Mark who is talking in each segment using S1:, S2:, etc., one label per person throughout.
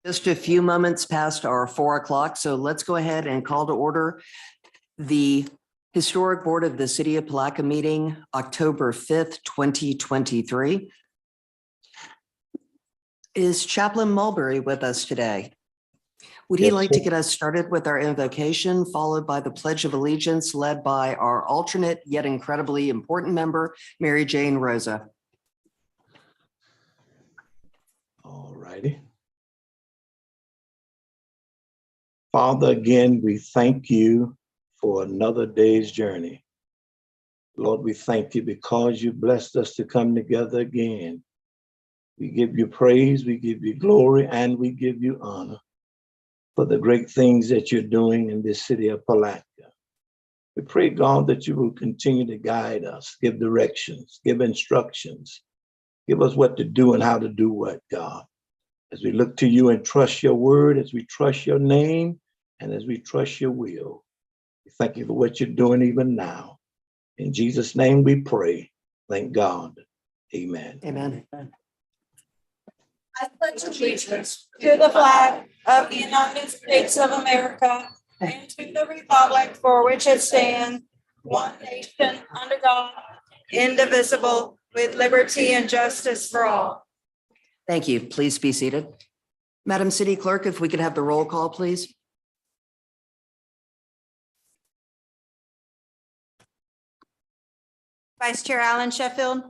S1: Just a few moments past our 4 o'clock, so let's go ahead and call to order the Historic Board of the City of Palatka meeting, October 5th, 2023. Is Chaplain Mulberry with us today? Would he
S2: Yes,
S1: like
S2: sir.
S1: to get us started with our invocation, followed by the Pledge of Allegiance led by our alternate yet incredibly important member, Mary Jane Rosa?
S2: All righty. Father, again, we thank you for another day's journey. Lord, we thank you because you blessed us to come together again. We give you praise, we give you glory, and we give you honor for the great things that you're doing in this city of Palatka. We pray, God, that you will continue to guide us, give directions, give instructions, give us what to do and how to do what, God. As we look to you and trust your word, as we trust your name, and as we trust your will, we thank you for what you're doing even now. In Jesus' name we pray. Thank God. Amen.
S1: Amen.
S3: I pledge allegiance to the flag of the United States of America and to the republic for which it stands, one nation under God, indivisible, with liberty and justice for all.
S1: Thank you. Please be seated. Madam City Clerk, if we could have the roll call, please.
S3: Vice Chair Alan Sheffield,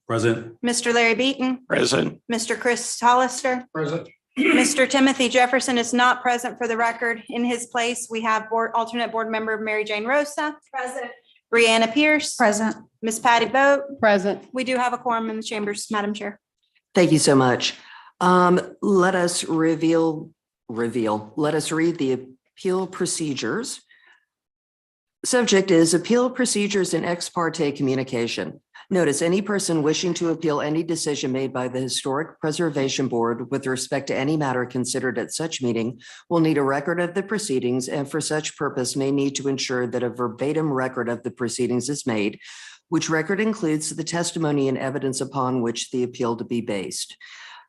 S4: Present.
S3: Mr. Larry Beaton,
S4: Present.
S3: Mr. Chris Hollister,
S4: Present.
S3: Mr. Timothy Jefferson is not present for the record. In his place, we have alternate board member Mary Jane Rosa. Present. Brianna Pierce. Present. Miss Patty Boat.
S5: Present.
S3: We do have a quorum in the chambers, Madam Chair.
S1: Thank you so much. Let us let us read the appeal procedures. Subject is appeal procedures and ex parte communication. Notice any person wishing to appeal any decision made by the Historic Preservation Board with respect to any matter considered at such meeting will need a record of the proceedings, and for such purpose may need to ensure that a verbatim record of the proceedings is made, which record includes the testimony and evidence upon which the appeal to be based.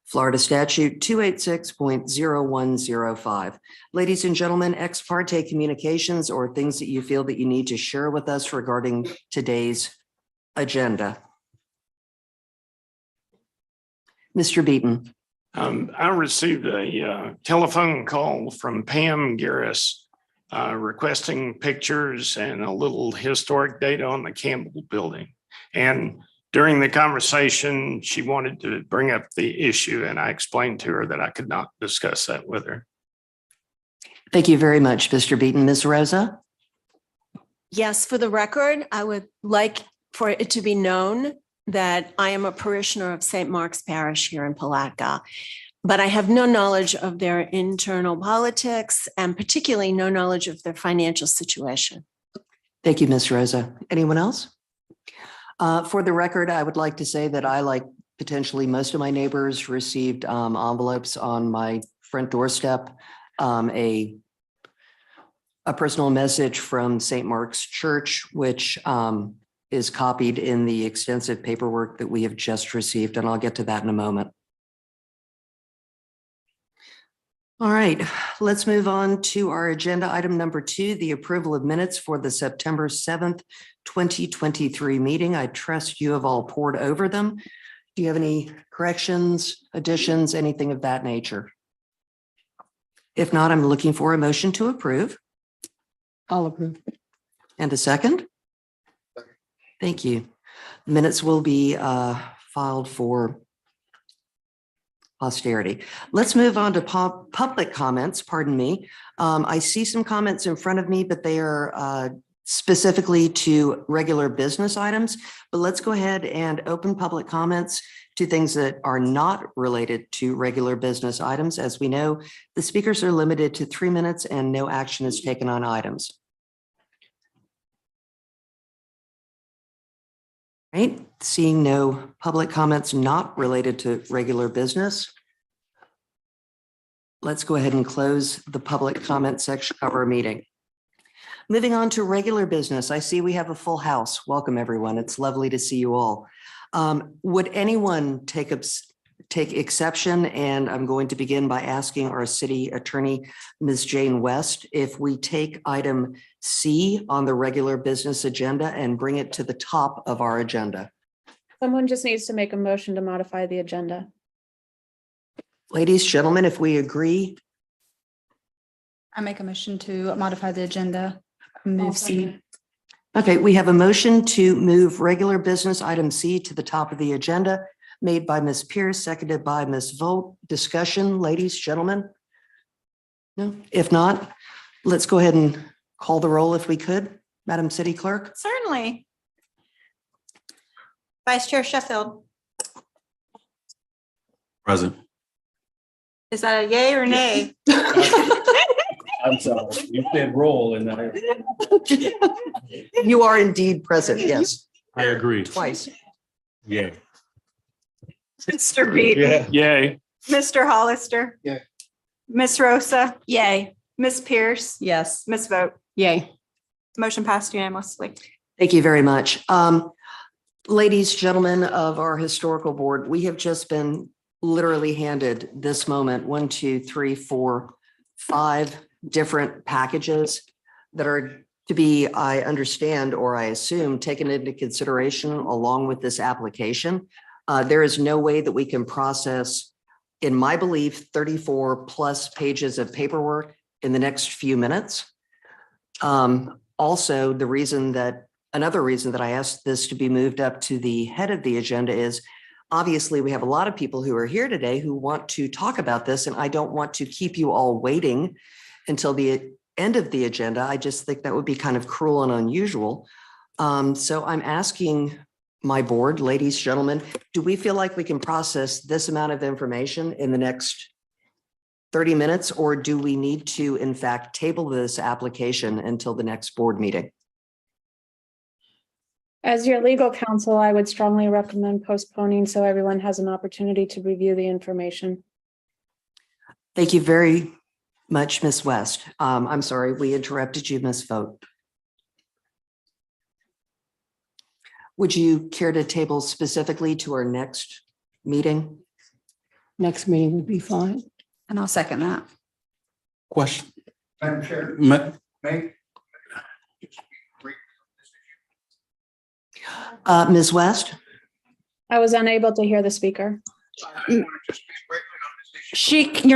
S1: Florida Statute 286.0105. Ladies and gentlemen, ex parte communications or things that you feel that you need to share with us regarding today's agenda. Mr. Beaton.
S4: I received a telephone call from Pam Garris requesting pictures and a little historic data on the Campbell Building. And during the conversation, she wanted to bring up the issue, and I explained to her that I could not discuss that with her.
S1: Thank you very much, Mr. Beaton. Ms. Rosa?
S5: Yes, for the record, I would like for it to be known that I am a parishioner of St. Mark's Parish here in Palatka, but I have no knowledge of their internal politics and particularly no knowledge of their financial situation.
S1: Thank you, Ms. Rosa. Anyone else? For the record, I would like to say that I, like potentially most of my neighbors, received envelopes on my front doorstep, a personal message from St. Mark's Church, which is copied in the extensive paperwork that we have just received, and I'll get to that in a moment. All right, let's move on to our agenda item number 2, the approval of minutes for the September 7th, 2023 meeting. I trust you have all pored over them. Do you have any corrections, additions, anything of that nature? If not, I'm looking for a motion to approve.
S5: I'll approve.
S1: And a second? Thank you. Minutes will be filed for posterity. Let's move on to public comments. Pardon me. I see some comments in front of me, but they are specifically to regular business items. But let's go ahead and open public comments to things that are not related to regular business items. As we know, the speakers are limited to 3 minutes and no action is taken on items. Right, seeing no public comments not related to regular business. Let's go ahead and close the public comment section of our meeting. Moving on to regular business, I see we have a full house. Welcome, everyone. It's lovely to see you all. Would anyone take exception, and I'm going to begin by asking our city attorney, Ms. Jane West, if we take item C on the regular business agenda and bring it to the top of our agenda.
S6: Someone just needs to make a motion to modify the agenda.
S1: Ladies, gentlemen, if we agree,
S7: I make a motion to modify the agenda. Move C.
S1: okay, we have a motion to move regular business item C to the top of the agenda, made by Ms. Pierce, seconded by Ms. Vogt. Discussion, ladies, gentlemen? No, if not, let's go ahead and call the roll if we could. Madam City Clerk?
S3: Certainly. Vice Chair Sheffield,
S8: Present.
S3: is that a yay or nay?
S8: I'm sorry, you said roll and I.
S1: You are indeed present, yes,
S8: I agree.
S1: twice.
S8: Yeah.
S3: Mr. Beaton,
S4: Yay.
S3: Mr. Hollister.
S2: Yeah.
S3: Ms. Rosa,
S5: Yay.
S3: Ms. Pierce,
S7: Yes.
S3: Ms. Vogt.
S5: Yay.
S3: Motion passed unanimously.
S1: Thank you very much. Ladies, gentlemen of our historical board, we have just been literally handed this moment, 1, 2, 3, 4, 5 different packages that are to be, I understand, or I assume, taken into consideration along with this application. There is no way that we can process, in my belief, 34 plus pages of paperwork in the next few minutes. Also, another reason that I asked this to be moved up to the head of the agenda is obviously we have a lot of people who are here today who want to talk about this, and I don't want to keep you all waiting until the end of the agenda. I just think that would be kind of cruel and unusual. So I'm asking my board, ladies, gentlemen, do we feel like we can process this amount of information in the next 30 minutes, or do we need to, in fact, table this application until the next board meeting?
S6: As your legal counsel, I would strongly recommend postponing so everyone has an opportunity to review the information.
S1: Thank you very much, Ms. West. I'm sorry, we interrupted you, Ms. Vogt. Would you care to table specifically to our next meeting?
S9: Next meeting would be fine.
S7: And I'll second that.
S8: Question.
S2: Madam Chair,
S8: Ma-
S1: Ms. West?
S6: I was unable to hear the speaker.
S7: You're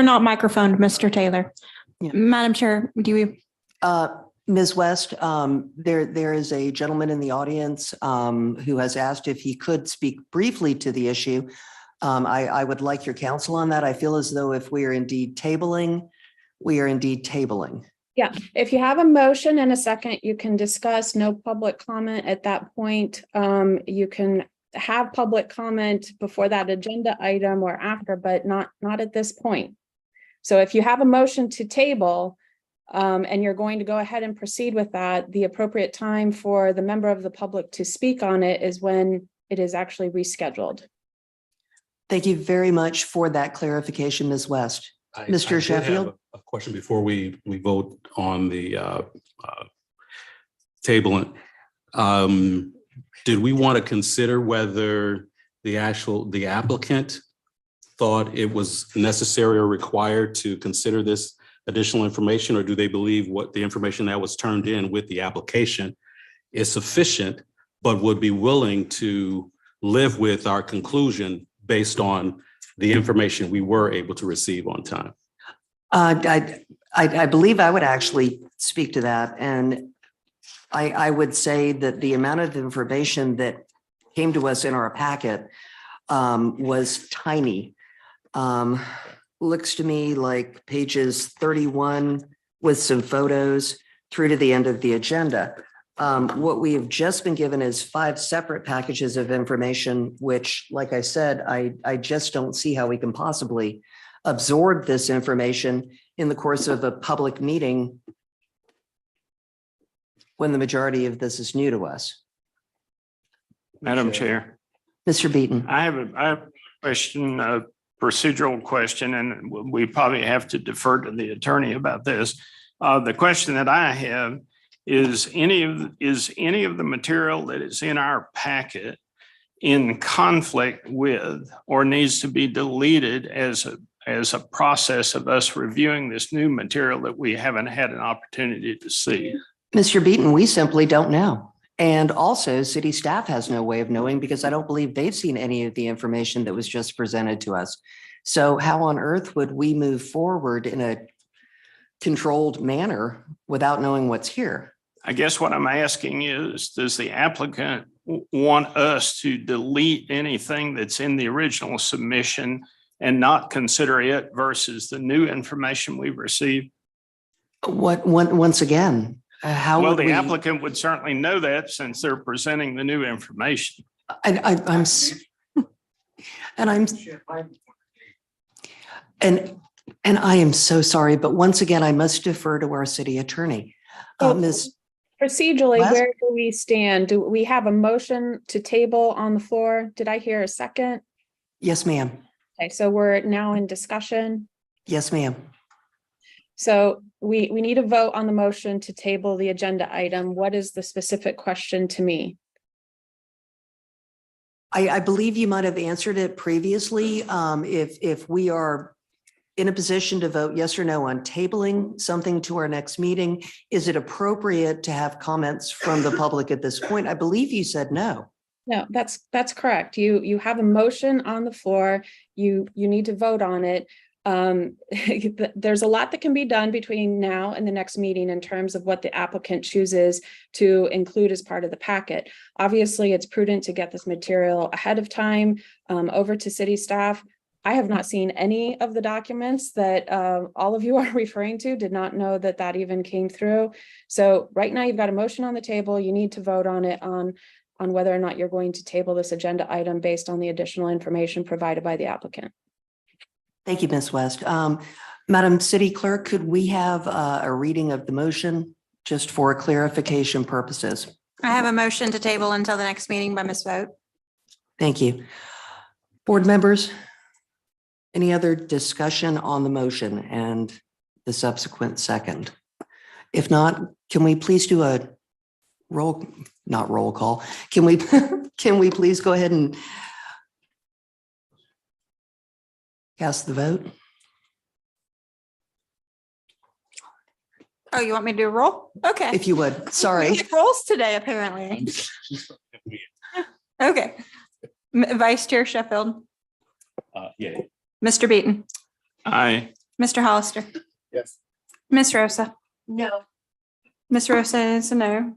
S7: not microphoned, Mr. Taylor.
S1: Yeah.
S7: Madam Chair, do we?
S1: Ms. West, there is a gentleman in the audience who has asked if he could speak briefly to the issue. I would like your counsel on that. I feel as though if we are indeed tabling, we are indeed tabling.
S6: Yeah, if you have a motion and a second, you can discuss, no public comment at that point. You can have public comment before that agenda item or after, but not at this point. So if you have a motion to table, and you're going to go ahead and proceed with that, the appropriate time for the member of the public to speak on it is when it is actually rescheduled.
S1: Thank you very much for that clarification, Ms. West.
S8: I
S1: Mr.
S8: did have
S1: Sheffield?
S8: A question before we vote on the tabling. Did we want to consider whether the applicant thought it was necessary or required to consider this additional information, or do they believe what the information that was turned in with the application is sufficient, but would be willing to live with our conclusion based on the information we were able to receive on time?
S1: I believe I would actually speak to that. And I would say that the amount of information that came to us in our packet was tiny. Looks to me like pages 31 with some photos through to the end of the agenda. What we have just been given is 5 separate packages of information, which, like I said, I just don't see how we can possibly absorb this information in the course of a public meeting when the majority of this is new to us.
S4: Madam Chair,
S1: Mr. Beaton.
S4: I have a question, a procedural question, and we probably have to defer to the attorney about this. The question that I have is any of the material that is in our packet in conflict with or needs to be deleted as a process of us reviewing this new material that we haven't had an opportunity to see?
S1: Mr. Beaton, we simply don't know. And also, city staff has no way of knowing because I don't believe they've seen any of the information that was just presented to us. So how on earth would we move forward in a controlled manner without knowing what's here?
S4: I guess what I'm asking is, does the applicant want us to delete anything that's in the original submission and not consider it versus the new information we've received?
S1: Once again, how
S4: Well,
S1: would
S4: the
S1: we?
S4: applicant would certainly know that since they're presenting the new information.
S1: And I am so sorry, but once again, I must defer to our city attorney.
S6: Oh.
S1: Ms.
S6: Procedurally,
S1: Wes?
S6: where do we stand? Do we have a motion to table on the floor? Did I hear a second?
S1: Yes, ma'am.
S6: Okay, so we're now in discussion.
S1: Yes, ma'am.
S6: So we need a vote on the motion to table the agenda item. What is the specific question to me?
S1: I believe you might have answered it previously. If we are in a position to vote yes or no on tabling something to our next meeting, is it appropriate to have comments from the public at this point? I believe you said no.
S6: No, that's correct. You have a motion on the floor. You need to vote on it. There's a lot that can be done between now and the next meeting in terms of what the applicant chooses to include as part of the packet. Obviously, it's prudent to get this material ahead of time over to city staff. I have not seen any of the documents that all of you are referring to, did not know that that even came through. So right now you've got a motion on the table. You need to vote on it on whether or not you're going to table this agenda item based on the additional information provided by the applicant.
S1: Thank you, Ms. West. Madam City Clerk, could we have a reading of the motion just for clarification purposes?
S3: I have a motion to table until the next meeting by Ms. Vogt.
S1: Thank you. Board members, any other discussion on the motion and the subsequent second? If not, can we please do a not roll call? Can we please go ahead and cast the vote?
S3: Oh, you want me to do a roll? Okay.
S1: If you would, sorry.
S3: We get rolls today, apparently. Okay. Vice Chair Sheffield,
S8: Yeah.
S3: Mr. Beaton,
S4: Aye.
S3: Mr. Hollister,
S2: Yes.
S3: Ms. Rosa.
S5: No.
S3: Ms. Rosa is a no.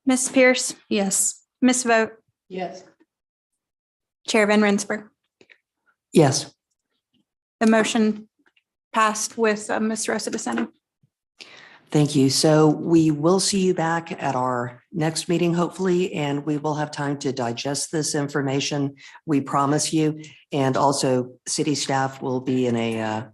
S3: Ms. Pierce,
S7: Yes.
S3: Ms. Vogt,
S9: Yes.
S3: Chair Van Rensburg.
S1: Yes,
S3: The motion passed with Ms. Rosa dissenting.
S1: thank you. So we will see you back at our next meeting, hopefully, and we will have time to digest this information. We promise you. And also city staff will be in a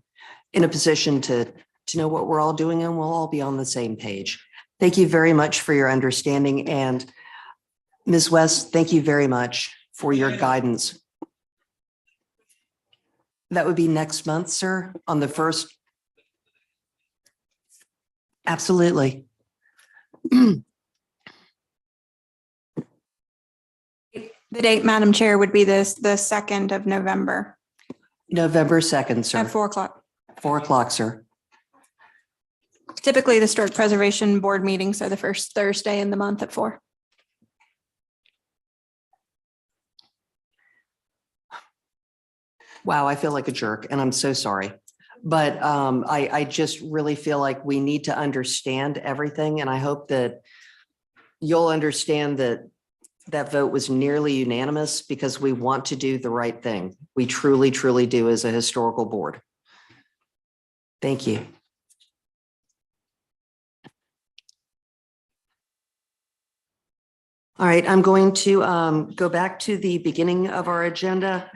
S1: position to know what we're all doing, and we'll all be on the same page. Thank you very much for your understanding. And Ms. West, thank you very much for your guidance. That would be next month, sir, on the 1st. Absolutely.
S3: The date, Madam Chair, would be the 2nd of November
S1: November 2nd, sir.
S3: at 4:00.
S1: 4:00, sir.
S3: Typically, the Historic Preservation Board meetings are the first Thursday in the month at 4:00.
S1: Wow, I feel like a jerk and I'm so sorry. But I just really feel like we need to understand everything. And I hope that you'll understand that that vote was nearly unanimous because we want to do the right thing. We truly, truly do as a historical board. Thank you. All right, I'm going to go back to the beginning of our agenda.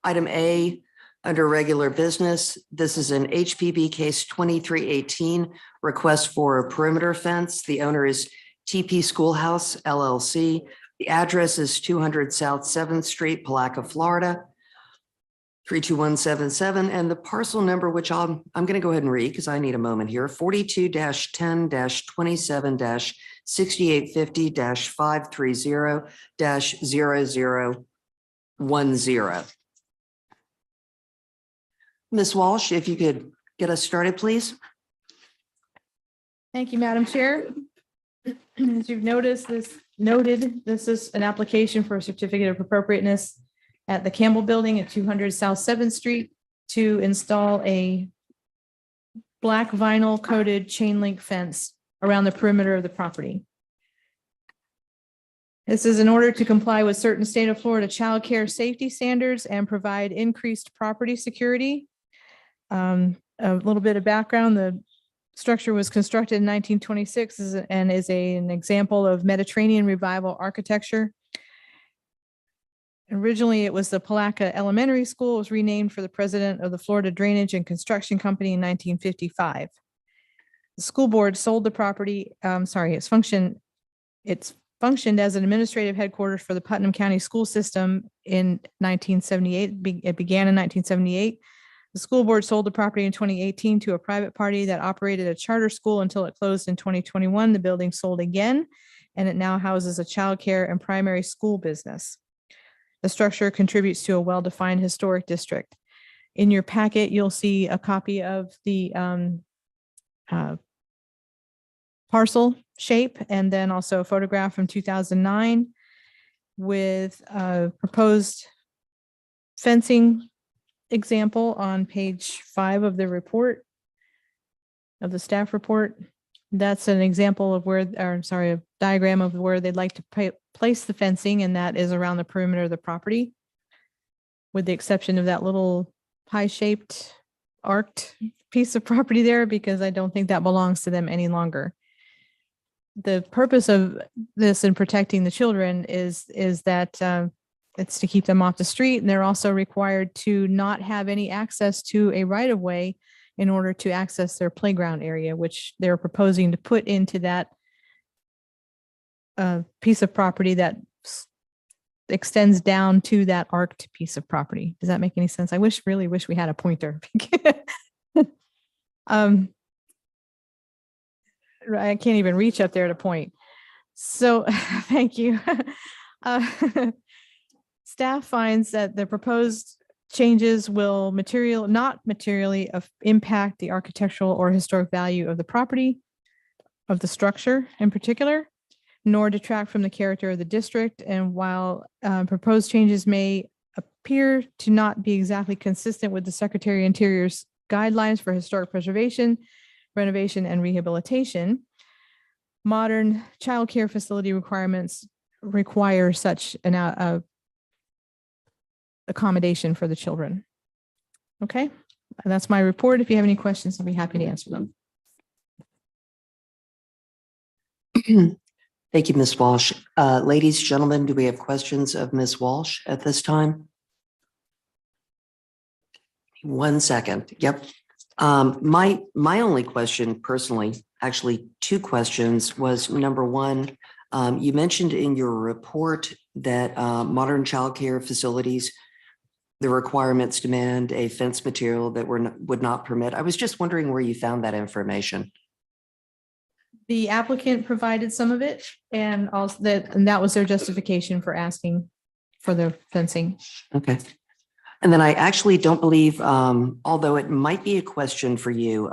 S1: Item A, under regular business, this is an HPB case 2318, request for a perimeter fence. The owner is TP Schoolhouse LLC. The address is 200 South 7th Street, Palaca, Florida. 32177, and the parcel number, which I'm going to go ahead and read because I need a moment here, 42-10-27-6850-530-0010. Ms. Walsh, if you could get us started, please.
S10: Thank you, Madam Chair. As you've noticed, this is an application for a certificate of appropriateness at the Campbell Building at 200 South 7th Street to install a black vinyl coated chain link fence around the perimeter of the property. This is in order to comply with certain state of Florida child care safety standards and provide increased property security. A little bit of background, the structure was constructed in 1926 and is an example of Mediterranean revival architecture. Originally, it was the Palatka Elementary School. It was renamed for the president of the Florida Drainage and Construction Company in 1955. The school board sold the property, it's functioned as an administrative headquarters for the Putnam County School System in 1978. It began in 1978. The school board sold the property in 2018 to a private party that operated a charter school until it closed in 2021. The building sold again, and it now houses a childcare and primary school business. The structure contributes to a well-defined historic district. In your packet, you'll see a copy of the parcel shape and then also a photograph from 2009 with a proposed fencing example on page 5 of the report, of the staff report. That's an example of a diagram of where they'd like to place the fencing, and that is around the perimeter of the property, with the exception of that little pie-shaped arced piece of property there, because I don't think that belongs to them any longer. The purpose of this in protecting the children is that it's to keep them off the street, and they're also required to not have any access to a right-of-way in order to access their playground area, which they're proposing to put into that piece of property that extends down to that arced piece of property. Does that make any sense? I really wish we had a pointer. I can't even reach up there to point. So thank you. Staff finds that the proposed changes will not materially impact the architectural or historic value of the property, of the structure in particular, nor detract from the character of the district. And while proposed changes may appear to not be exactly consistent with the Secretary of Interior's guidelines for historic preservation, renovation, and rehabilitation, modern child care facility requirements require such an accommodation for the children. Okay, and that's my report. If you have any questions, I'll be happy to answer them.
S1: Thank you, Ms. Walsh. Ladies, gentlemen, do we have questions of Ms. Walsh at this time? 1 second. Yep. My only question personally, actually 2 questions, was number 1, you mentioned in your report that modern childcare facilities, the requirements demand a fence material that would not permit. I was just wondering where you found that information.
S10: The applicant provided some of it, and also that was their justification for asking for the fencing.
S1: Okay. And then I actually don't believe, although it might be a question for you,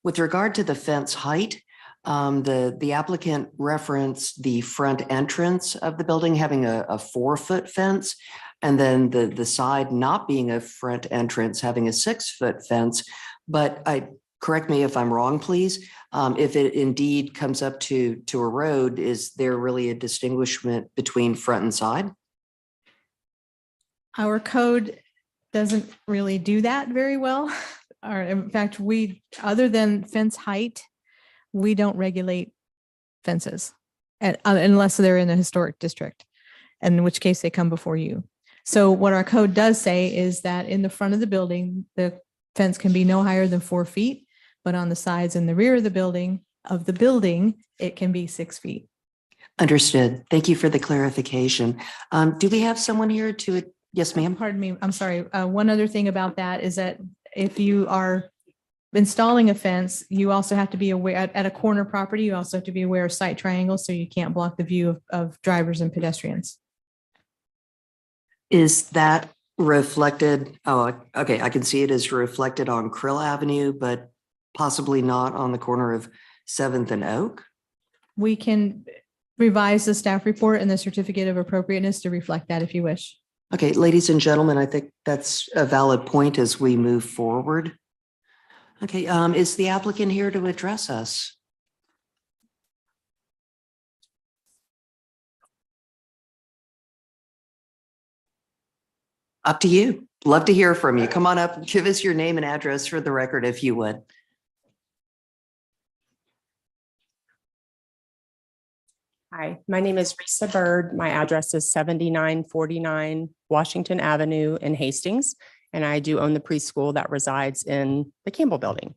S1: with regard to the fence height, the applicant referenced the front entrance of the building having a 4-foot fence, and then the side not being a front entrance having a 6-foot fence. But correct me if I'm wrong, please. If it indeed comes up to a road, is there really a distinguishment between front and side?
S10: Our code doesn't really do that very well. Or in fact, other than fence height, we don't regulate fences unless they're in a historic district, in which case they come before you. So what our code does say is that in the front of the building, the fence can be no higher than 4 feet, but on the sides and the rear of the building, it can be 6 feet.
S1: Understood. Thank you for the clarification. Do we have someone here to Yes, ma'am.
S10: Pardon me, I'm sorry. One other thing about that is that if you are installing a fence, you also have to be aware, at a corner property, you also have to be aware of sight triangles, so you can't block the view of drivers and pedestrians.
S1: Is that reflected? Oh, okay, I can see it is reflected on Krill Avenue, but possibly not on the corner of 7th and Oak?
S10: We can revise the staff report and the certificate of appropriateness to reflect that if you wish.
S1: Okay, ladies and gentlemen, I think that's a valid point as we move forward. Okay, is the applicant here to address us? Up to you. Love to hear from you. Come on up, give us your name and address for the record if you would.
S11: Hi, my name is Risa Bird. My address is 7949 Washington Avenue in Hastings, and I do own the preschool that resides in the Campbell Building.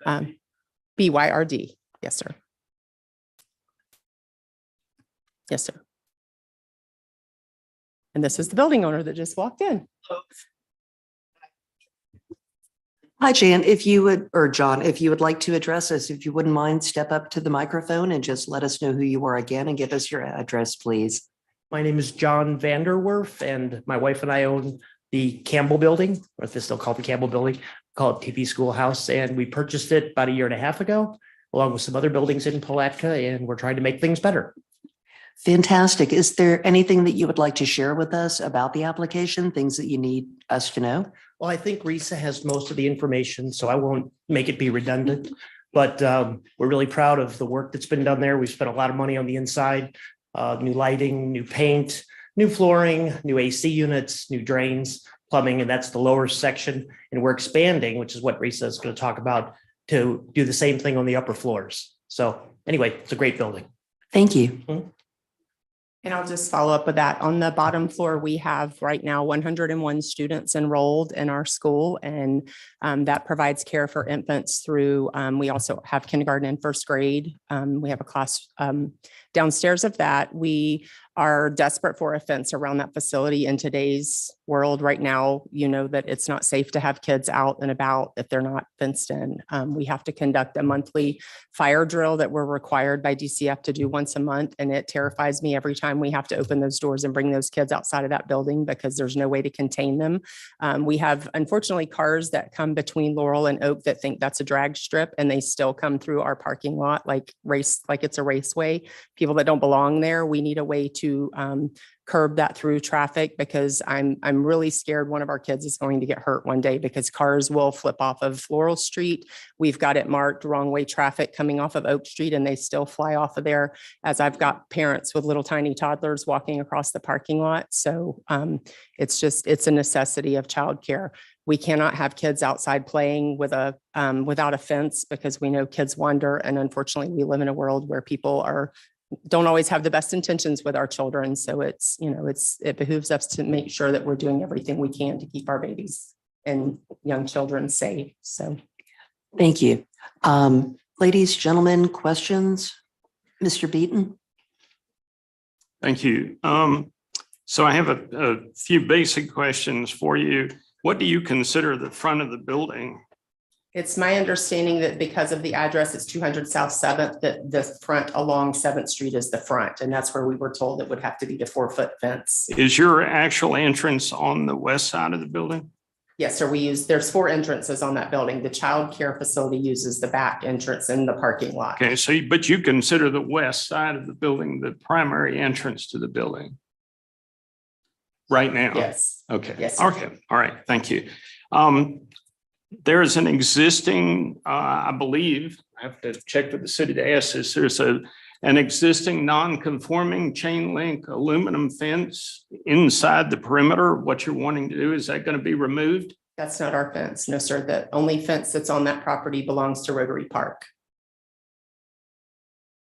S11: BYRD, yes, sir. Yes, sir. And this is the building owner that just walked in.
S1: Hi, Jan, if you would, or John, if you would like to address us, if you wouldn't mind, step up to the microphone and just let us know who you are again and give us your address, please.
S12: My name is John Vanderwerf, and my wife and I own the Campbell Building, or if it's still called the Campbell Building, call it TP Schoolhouse. And we purchased it about 1.5 years ago, along with some other buildings in Palatka, and we're trying to make things better.
S1: Fantastic. Is there anything that you would like to share with us about the application, things that you need us to know?
S12: Well, I think Risa has most of the information, so I won't make it be redundant. But we're really proud of the work that's been done there. We've spent a lot of money on the inside, new lighting, new paint, new flooring, new AC units, new drains, plumbing, and that's the lower section. And we're expanding, which is what Risa is going to talk about, to do the same thing on the upper floors. So anyway, it's a great building.
S1: Thank you.
S11: And I'll just follow up with that. On the bottom floor, we have right now 101 students enrolled in our school, and that provides care for infants through, we also have kindergarten and first grade. We have a class downstairs of that. We are desperate for a fence around that facility. In today's world right now, you know that it's not safe to have kids out and about if they're not fenced in. We have to conduct a monthly fire drill that we're required by DCF to do once a month. And it terrifies me every time we have to open those doors and bring those kids outside of that building because there's no way to contain them. We have, unfortunately, cars that come between Laurel and Oak that think that's a drag strip, and they still come through our parking lot like it's a raceway. People that don't belong there, we need a way to curb that through traffic, because I'm really scared one of our kids is going to get hurt one day because cars will flip off of Laurel Street. We've got it marked wrong way traffic coming off of Oak Street, and they still fly off of there, as I've got parents with little tiny toddlers walking across the parking lot. So it's a necessity of childcare. We cannot have kids outside playing with without a fence, because we know kids wander. And unfortunately, we live in a world where people don't always have the best intentions with our children. So it behooves us to make sure that we're doing everything we can to keep our babies and young children safe. So
S1: Thank you. Ladies, gentlemen, questions? Mr. Beaton?
S4: Thank you. So I have a few basic questions for you. What do you consider the front of the building?
S11: it's my understanding that because of the address, it's 200 South 7th, that the front along 7th Street is the front. And that's where we were told it would have to be the 4-foot fence.
S4: Is your actual entrance on the west side of the building?
S11: Yes, sir. There's 4 entrances on that building. The child care facility uses the back entrance in the parking lot.
S4: Okay, so, but you consider the west side of the building the primary entrance to the building right now?
S11: Yes.
S4: Okay.
S11: Yes, sir.
S4: Okay. All right. Thank you. There is an existing, I believe, I have to check with the city to ask this. There's an existing non-conforming chain link aluminum fence inside the perimeter. What you're wanting to do, is that going to be removed?
S11: That's not our fence. No, sir. The only fence that's on that property belongs to Rotary Park.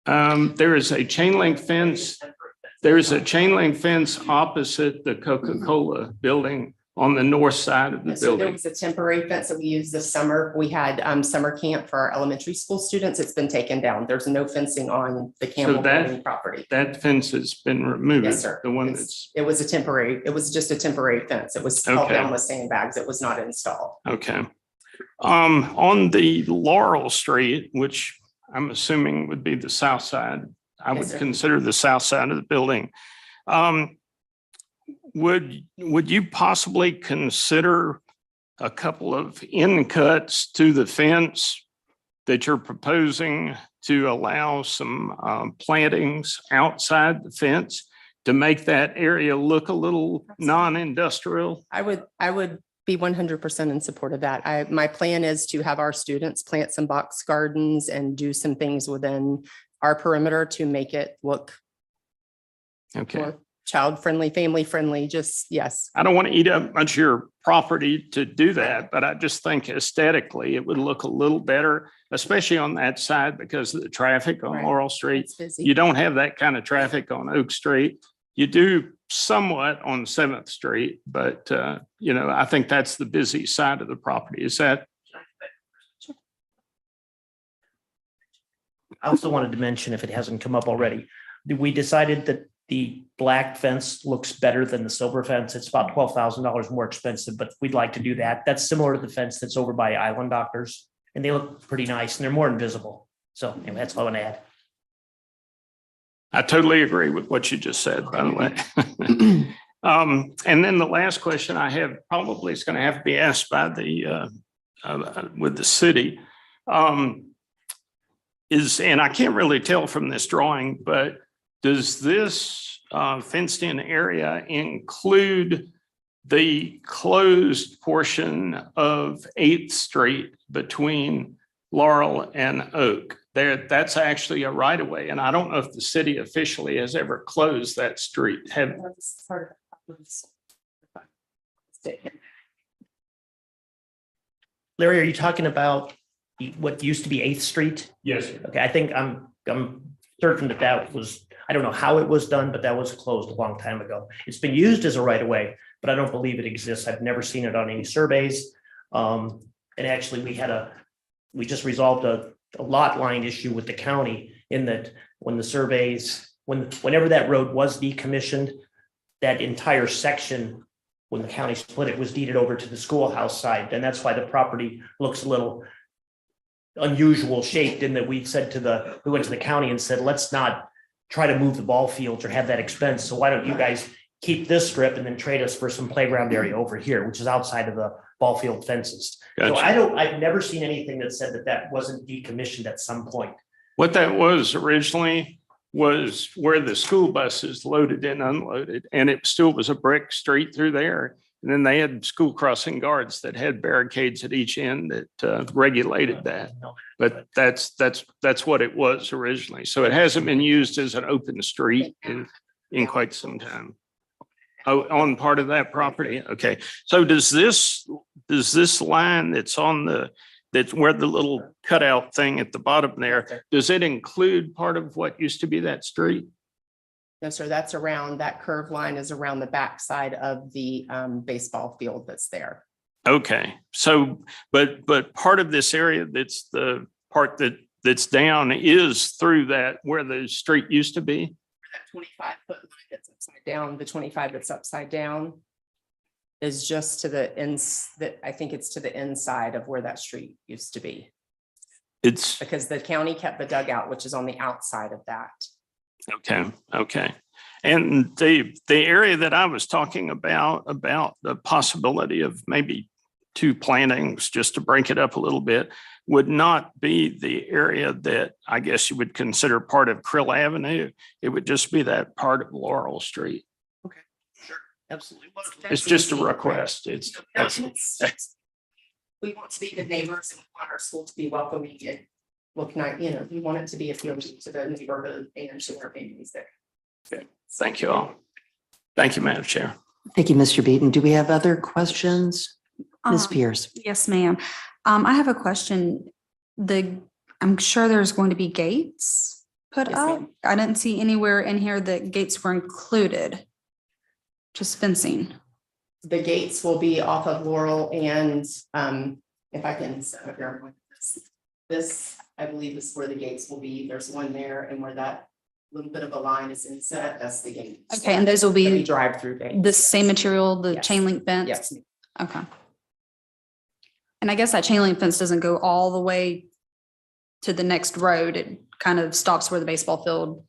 S4: There is a chain link fence. There's a chain link fence opposite the Coca-Cola building on the north side of the
S11: So there
S4: building?
S11: was a temporary fence that we used this summer. We had summer camp for our elementary school students. It's been taken down. There's no fencing on the Campbell
S4: that-
S11: building property.
S4: That fence has been removed.
S11: Yes, sir.
S4: The one
S11: It's-
S4: that's,
S11: It was a temporary, it was just a temporary fence. It was held
S4: Okay.
S11: down with sandbags. It was not installed.
S4: okay. On the Laurel Street, which I'm assuming would be the south side, I
S11: Yes,
S4: would
S11: sir.
S4: consider the south side of the building. Would you possibly consider a couple of end cuts to the fence that you're proposing to allow some plantings outside the fence to make that area look a little non-industrial?
S11: I would be 100% in support of that. My plan is to have our students plant some box gardens and do some things within our perimeter to make it look
S4: Okay.
S11: more child-friendly, family-friendly, just, yes.
S4: I don't want to eat up much of your property to do that, but I just think aesthetically it would look a little better, especially on that side because of the traffic on
S11: Right.
S4: Laurel Street.
S11: It's busy.
S4: You don't have that kind of traffic on Oak Street. You do somewhat on 7th Street, but I think that's the busy side of the property. Is that?
S12: I also wanted to mention, if it hasn't come up already, we decided that the black fence looks better than the silver fence. It's about $12,000 more expensive, but we'd like to do that. That's similar to the fence that's over by Island Doctors, and they look pretty nice and they're more invisible. So anyway, that's all I want to add.
S4: I totally agree with what you just said, by the way. And then the last question I have probably is going to have to be asked by with the city. And I can't really tell from this drawing, but does this fenced in area include the closed portion of 8th Street between Laurel and Oak? That's actually a right of way. And I don't know if the city officially has ever closed that street.
S12: Larry, are you talking about what used to be 8th Street?
S4: Yes.
S12: Okay, I think I'm certain that was, I don't know how it was done, but that was closed a long time ago. It's been used as a right of way, but I don't believe it exists. I've never seen it on any surveys. And actually, we just resolved a lot line issue with the county in that when the surveys, whenever that road was decommissioned, that entire section, when the county split it, was deeded over to the schoolhouse side. And that's why the property looks a little unusual shaped, in that we went to the county and said, let's not try to move the ball fields or have that expense. So why don't you guys keep this strip and then trade us for some playground area over here, which is outside of the ball field fences. So
S4: Gotcha.
S12: I've never seen anything that said that wasn't decommissioned at some point.
S4: What that was originally was where the school buses loaded and unloaded, and it still was a brick street through there. And then they had school crossing guards that had barricades at each end that regulated that. But that's what it was originally. So it hasn't been used as an open street in quite some time. Oh, on part of that property? Okay. So does this line that's that's where the little cutout thing at the bottom there, does it include part of what used to be that street?
S11: No, sir, that's around, that curved line is around the backside of the baseball field that's there.
S4: Okay. So, but part of this area that's the part that's down is through that where the street used to be?
S11: That 25-foot line that's upside down, the 25 that's upside down is just to I think it's to the inside of where that street used to be.
S4: It's
S11: Because the county kept the dugout, which is on the outside of that.
S4: okay. And the area that I was talking about the possibility of maybe 2 plantings, just to break it up a little bit, would not be the area that I guess you would consider part of Krill Avenue. It would just be that part of Laurel Street.
S12: Okay, sure, absolutely.
S4: It's just a request.
S11: We want to be good neighbors and we want our school to be welcoming and look nice, we want it to be appealing to the neighborhood and to our families there.
S4: Okay. Thank you all. Thank you, Madam Chair.
S1: Thank you, Mr. Beaton. Do we have other questions? Ms. Pierce?
S7: Yes, ma'am. I have a question. I'm sure there's going to be gates put
S11: Yes,
S7: up.
S11: ma'am.
S7: I didn't see anywhere in here that gates were included. Just fencing.
S11: the gates will be off of Laurel and, if I can, this, I believe is where the gates will be. There's one there, and where that little bit of a line is inset, that's the gate.
S7: Okay, and those will
S11: There'll
S7: be
S11: drive-through gates.
S7: the same material, the
S11: Yes.
S7: chain link fence?
S11: Yes.
S7: Okay. And I guess that chain link fence doesn't go all the way to the next road. It kind of stops where the baseball field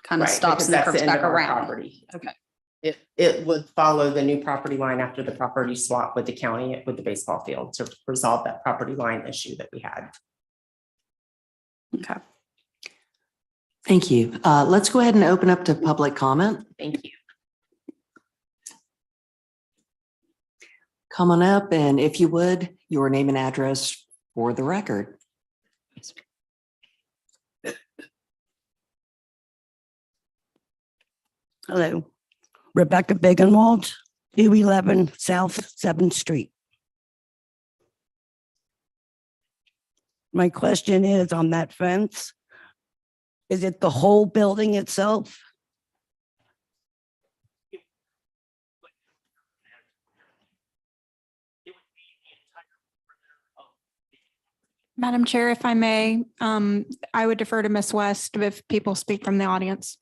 S7: kind of
S11: Right,
S7: stops
S11: because
S7: and then
S11: that's the
S7: curves
S11: end
S7: back
S11: of our
S7: around.
S11: property.
S7: Okay.
S11: It would follow the new property line after the property swap with the county, with the baseball field, to resolve that property line issue that we had.
S7: Okay.
S1: Thank you. Let's go ahead and open up to public comment.
S11: Thank you.
S1: Come on up, and if you would, your name and address for the record.
S13: Hello, Rebecca Bigenwald, 211 South 7th Street. My question is on that fence, is it the whole building itself?
S14: Madam Chair, if I may, I would defer to Ms. West if people speak from the audience.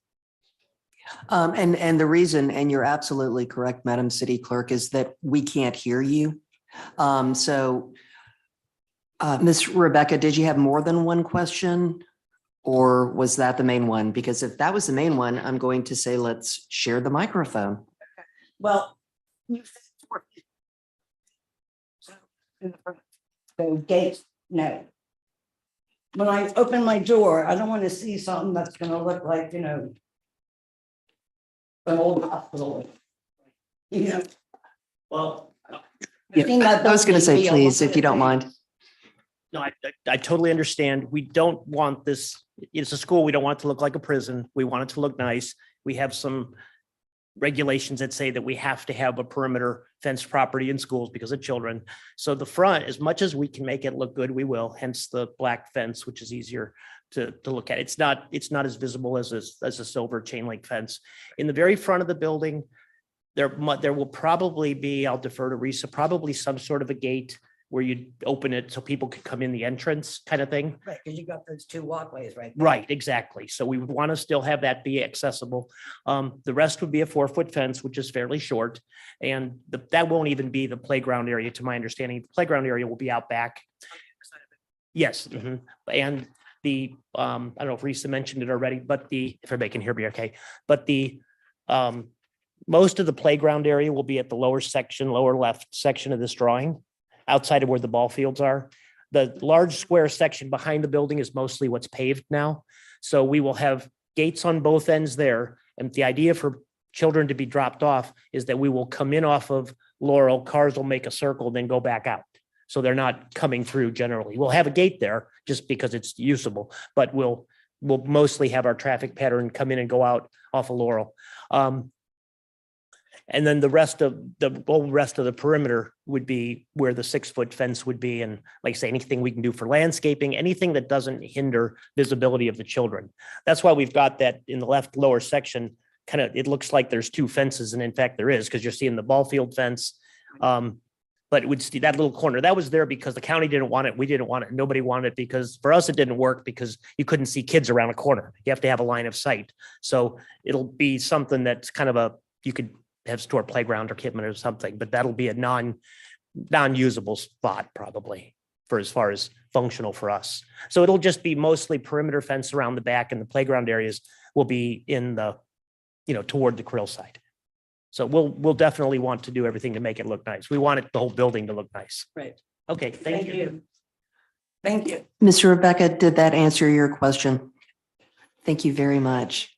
S1: And the reason, and you're absolutely correct, Madam City Clerk, is that we can't hear you. So, Ms. Rebecca, did you have more than one question? Or was that the main one? Because if that was the main one, I'm going to say, let's share the microphone.
S13: Well, you said 4 feet. So gates, no. When I open my door, I don't want to see something that's gonna look like, you know, an old hospital. You know,
S12: Well,
S13: I've seen that
S1: I was going to say,
S13: building be a
S1: please,
S13: lot
S1: if you don't
S13: of
S1: mind.
S12: no, I totally understand. We don't want this, it's a school. We don't want it to look like a prison. We want it to look nice. We have some regulations that say that we have to have a perimeter fenced property in schools because of children. So the front, as much as we can make it look good, we will, hence the black fence, which is easier to look at. It's not as visible as a silver chain link fence. In the very front of the building, there will probably be, I'll defer to Risa, probably some sort of a gate where you open it so people can come in the entrance kind of thing.
S13: Right, because you got those 2 walkways right there.
S12: Right, exactly. So we would want to still have that be accessible. The rest would be a 4-foot fence, which is fairly short. And that won't even be the playground area, to my understanding. The playground area will be out back. Yes. Mhm. And the, I don't know if Risa mentioned it already, but if everybody can hear me, okay. But most of the playground area will be at the lower left section of this drawing, outside of where the ball fields are. The large square section behind the building is mostly what's paved now. So we will have gates on both ends there. And the idea for children to be dropped off is that we will come in off of Laurel, cars will make a circle, then go back out. So they're not coming through generally. We'll have a gate there just because it's usable, but we'll mostly have our traffic pattern come in and go out off of Laurel. And then the whole rest of the perimeter would be where the 6-foot fence would be. And like I say, anything we can do for landscaping, anything that doesn't hinder visibility of the children. That's why we've got that in the left lower section, kind of, it looks like there's 2 fences. And in fact, there is, because you're seeing the ball field fence. But it would see that little corner that was there because the county didn't want it. We didn't want it. Nobody wanted it because for us, it didn't work because you couldn't see kids around a corner. You have to have a line of sight. So it'll be something that's kind of you could have store playground or equipment or something, but that'll be a non-usable spot probably for as far as functional for us. So it'll just be mostly perimeter fence around the back, and the playground areas will be in the, toward the Krill side. So we'll definitely want to do everything to make it look nice. We want the whole building to look nice.
S13: Right.
S12: Okay, thank you.
S13: Thank you.
S1: Ms. Rebecca, did that answer your question? Thank you very much.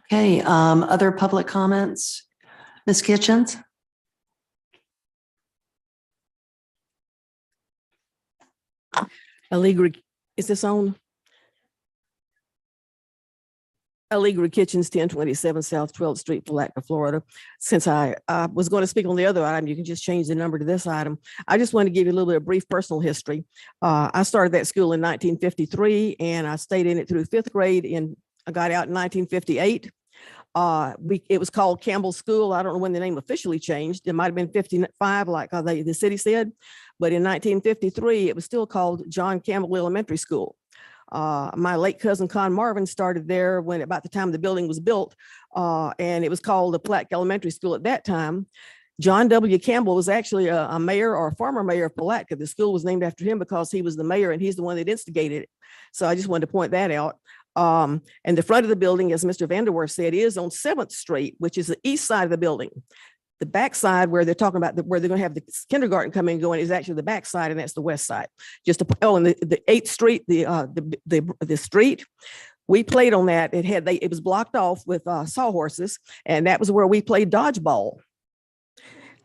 S1: Okay, other public comments? Ms. Kitchens?
S9: Allegra, is this on? Allegra Kitchens, 1027 South 12th Street, Palatka, Florida. Since I was going to speak on the other item, you can just change the number to this item. I just want to give you a little bit of brief personal history. I started that school in 1953, and I stayed in it through 5th grade, and I got out in 1958. It was called Campbell School. I don't know when the name officially changed. It might have been 55, like the city said. But in 1953, it was still called John Campbell Elementary School. My late cousin Con Marvin started there when about the time the building was built, and it was called the Palatka Elementary School at that time. John W. Campbell was actually a mayor or a former mayor of Palatka. The school was named after him because he was the mayor and he's the one that instigated it. So I just wanted to point that out. And the front of the building, as Mr. Vanderwerf said, is on 7th Street, which is the east side of the building. The back side where they're talking about where they're going to have the kindergarten coming and going is actually the back side, and that's the west side. Just and the 8th Street, the street, we played on that. It was blocked off with sawhorses, and that was where we played dodgeball.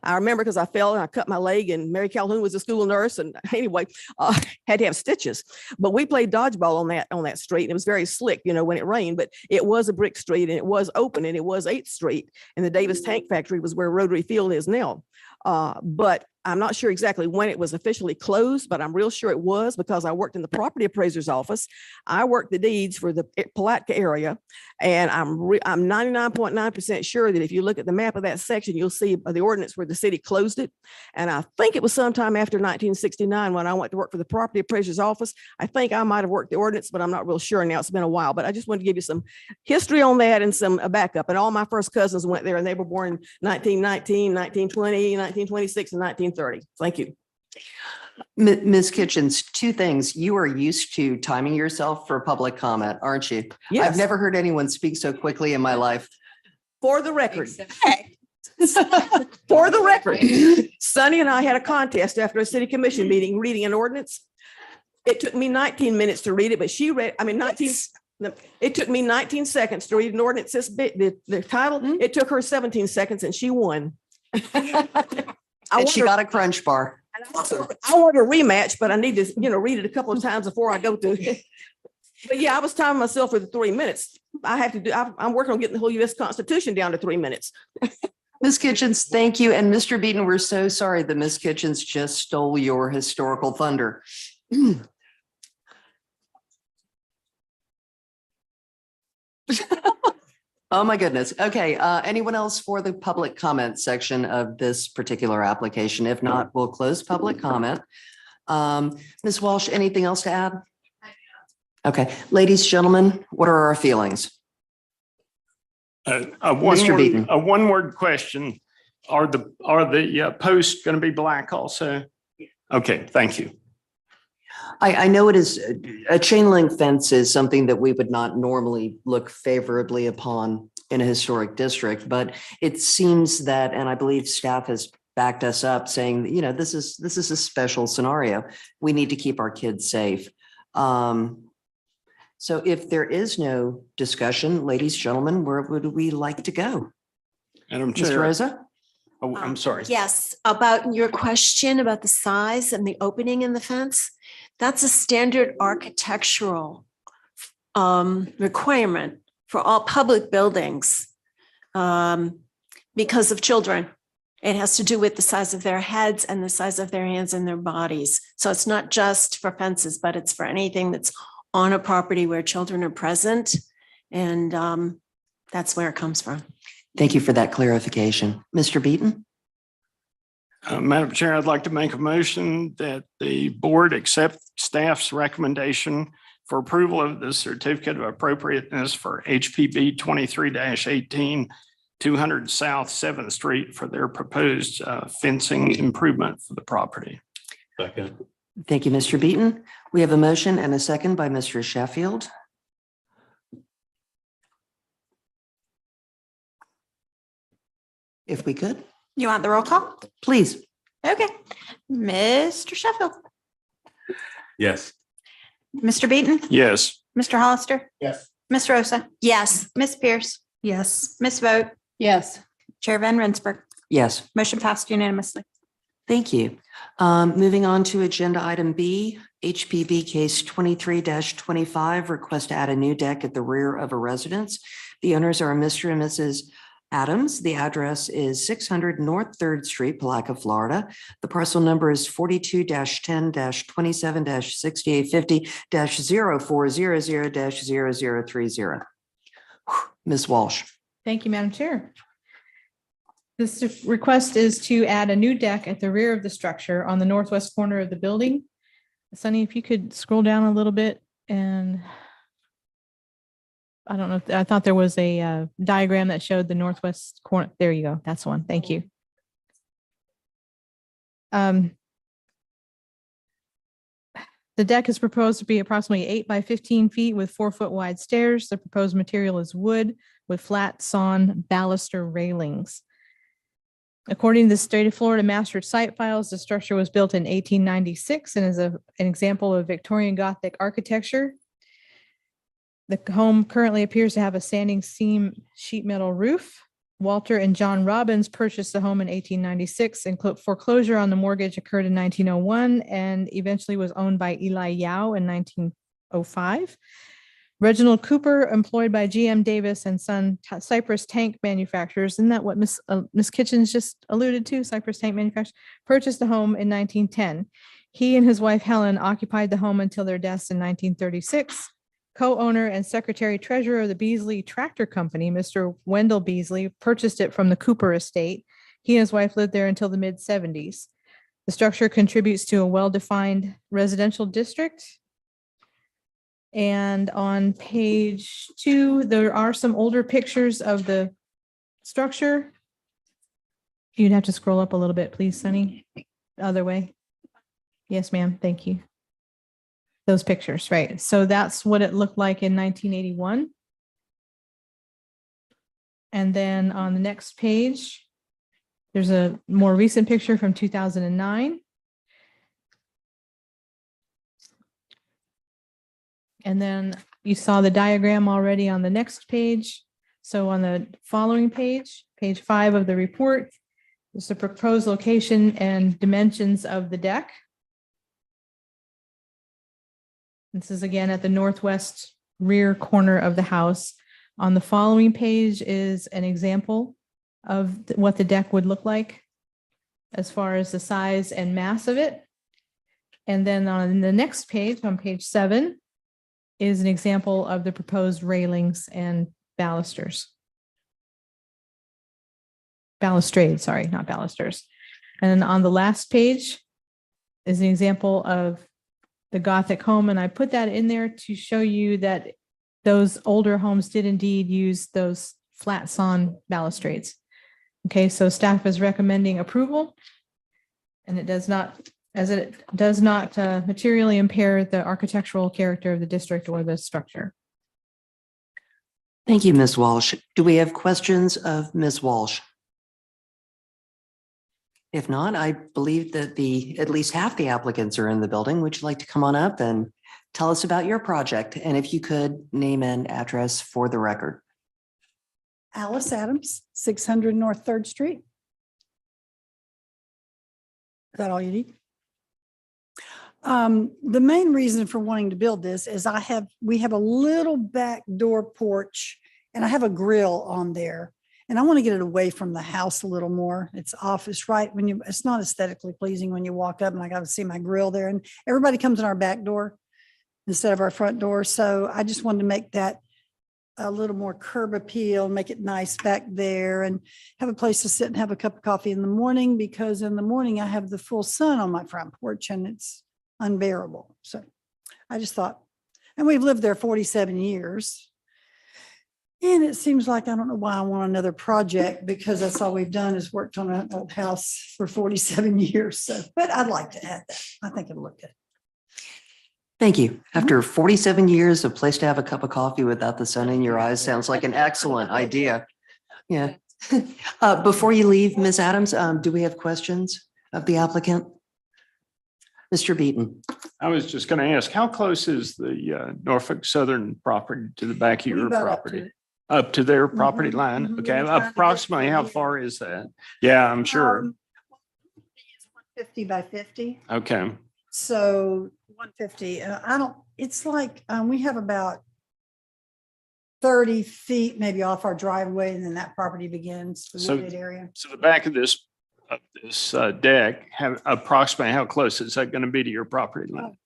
S9: I remember because I fell and I cut my leg, and Mary Calhoun was a school nurse, and anyway, had to have stitches. But we played dodgeball on that street, and it was very slick, when it rained. But it was a brick street, and it was open, and it was 8th Street, and the Davis Tank Factory was where Rotary Field is now. But I'm not sure exactly when it was officially closed, but I'm real sure it was because I worked in the property appraiser's office. I worked the deeds for the Palatka area, and I'm 99.9% sure that if you look at the map of that section, you'll see the ordinance where the city closed it. And I think it was sometime after 1969 when I went to work for the property appraiser's office. I think I might have worked the ordinance, but I'm not real sure now. It's been a while, but I just wanted to give you some history on that and some backup. And all my first cousins went there, and they were born in 1919, 1920, 1926, and 1930. Thank you.
S1: Ms. Kitchens, two things. You are used to timing yourself for public comment, aren't you?
S9: Yes.
S1: I've never heard anyone speak so quickly in my life.
S9: For the record. For the record, Sonny and I had a contest after a city commission meeting reading an ordinance. It took me 19 minutes to read it, but she read, it took me 19 seconds to read an ordinance, the title. It took her 17 seconds and she won.
S1: And she got a crunch bar.
S9: I want a rematch, but I need to, read it a couple of times before I go to. But yeah, I was timing myself for the 3 minutes. I'm working on getting the whole U.S. Constitution down to 3 minutes.
S1: Ms. Kitchens, thank you. And Mr. Beaton, we're so sorry that Ms. Kitchens just stole your historical thunder. Oh, my goodness. Okay. Anyone else for the public comment section of this particular application? If not, we'll close public comment. Ms. Walsh, anything else to add? Okay. Ladies, gentlemen, what are our feelings?
S4: Mr.
S1: Beaton.
S4: A one-word question. Are the posts going to be black also? Okay, thank you.
S1: I know it is a chain link fence is something that we would not normally look favorably upon in a historic district, but it seems that, and I believe staff has backed us up saying, this is a special scenario. We need to keep our kids safe. So if there is no discussion, ladies, gentlemen, where would we like to go?
S4: Madam
S1: Ms.
S4: Chair.
S1: Rosa?
S4: Oh, I'm sorry.
S5: Yes, about your question about the size and the opening in the fence. That's a standard architectural requirement for all public buildings because of children. It has to do with the size of their heads and the size of their hands and their bodies. So it's not just for fences, but it's for anything that's on a property where children are present. And that's where it comes from.
S1: Thank you for that clarification. Mr. Beaton?
S4: Madam Chair, I'd like to make a motion that the board accept staff's recommendation for approval of the certificate of appropriateness for HPB 23-18, 200 South 7th Street for their proposed fencing improvement for the property.
S8: Second.
S1: Thank you, Mr. Beaton. We have a motion and a second by Mr. Sheffield. If we could,
S14: You want the roll call?
S1: please.
S14: Okay. Mr. Sheffield,
S8: Yes.
S14: Mr. Beaton,
S4: Yes.
S14: Mr. Hollister,
S2: Yes.
S14: Miss Rosa,
S5: Yes.
S14: Miss Pierce,
S7: Yes.
S14: Miss Vogt,
S6: Yes.
S14: Chair Van Rensburg.
S1: Yes,
S14: Motion passed unanimously.
S1: thank you. Moving on to agenda item B, HPB case 23-25, request to add a new deck at the rear of a residence. The owners are Mr. and Mrs. Adams. The address is 600 North 3rd Street, Palatka, Florida. The parcel number is 42-10-27-6850-0400-0030. Ms. Walsh.
S10: Thank you, Madam Chair. This request is to add a new deck at the rear of the structure on the northwest corner of the building. Sunny, if you could scroll down a little bit, and I don't know, I thought there was a diagram that showed the northwest corner. There you go. That's the one. Thank you. The deck is proposed to be approximately 8 by 15 feet with 4-foot wide stairs. The proposed material is wood with flat sawn baluster railings. According to the State of Florida Master Site Files, the structure was built in 1896 and is an example of Victorian Gothic architecture. The home currently appears to have a standing seam sheet metal roof. Walter and John Robbins purchased the home in 1896, and foreclosure on the mortgage occurred in 1901 and eventually was owned by Eli Yao in 1905. Reginald Cooper, employed by GM Davis and Son Cypress Tank Manufacturers, isn't that what Miss Kitchens just alluded to? Cypress Tank Manufacturers purchased the home in 1910. He and his wife Helen occupied the home until their deaths in 1936. Co-owner and secretary treasurer of the Beasley Tractor Company, Mr. Wendell Beasley, purchased it from the Cooper estate. He and his wife lived there until the mid-70s. The structure contributes to a well-defined residential district. And on page 2, there are some older pictures of the structure. You'd have to scroll up a little bit, please, Sunny. Other way. Yes, ma'am. Thank you. Those pictures, right? So that's what it looked like in 1981. And then on the next page, there's a more recent picture from 2009. And then you saw the diagram already on the next page. So on the following page, page 5 of the report, is the proposed location and dimensions of the deck. This is again at the northwest rear corner of the house. On the following page is an example of what the deck would look like as far as the size and mass of it. And then on the next page, on page 7, is an example of the proposed railings and balusters. Balustrade, sorry, not balusters. And then on the last page is an example of the Gothic home. And I put that in there to show you that those older homes did indeed use those flat sawn balustrades. Okay, so staff is recommending approval, and it does not, materially impair the architectural character of the district or the structure.
S1: Thank you, Ms. Walsh. Do we have questions of Ms. Walsh? If not, I believe that at least half the applicants are in the building. Would you like to come on up and tell us about your project? And if you could name and address for the record.
S15: Alice Adams, 600 North 3rd Street. Is that all you need? The main reason for wanting to build this is we have a little back door porch and I have a grill on there. And I want to get it away from the house a little more. It's office, right? It's not aesthetically pleasing when you walk up and I got to see my grill there, and everybody comes in our back door instead of our front door. So I just wanted to make that a little more curb appeal, make it nice back there, and have a place to sit and have a cup of coffee in the morning, because in the morning I have the full sun on my front porch and it's unbearable. So I just thought, and we've lived there 47 years. And it seems like, I don't know why I want another project, because that's all we've done is worked on an old house for 47 years. So, but I'd like to add that. I think it'll look good.
S1: Thank you. After 47 years, a place to have a cup of coffee without the sun in your eyes sounds like an excellent idea. Yeah. Before you leave, Ms. Adams, do we have questions of the applicant? Mr. Beaton.
S4: I was just going to ask, how close is the Norfolk Southern property to the back of your property? Up to their property line? Okay, approximately how far is that? Yeah, I'm sure.
S15: It's 150 by 50.
S4: Okay.
S15: So 150, it's like, we have about 30 feet maybe off our driveway, and then that property begins, the wooded area.
S4: So the back of this deck, have approximately how close is that going to be to your property line?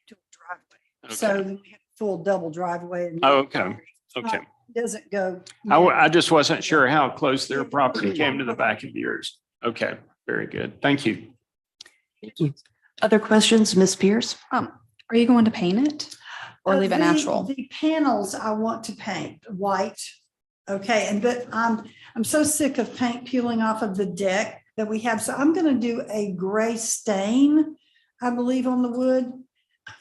S15: To a driveway. So then we have a full double driveway.
S4: Oh, okay. Okay.
S15: Doesn't go.
S4: I just wasn't sure how close their property came to the back of yours. Okay, very good. Thank you.
S1: Thank you. Other questions, Ms. Pierce?
S7: Are you going to paint it or leave it
S15: The-
S7: natural?
S15: The panels I want to paint white. Okay, but I'm so sick of paint peeling off of the deck that we have. So I'm gonna do a gray stain, I believe, on the wood.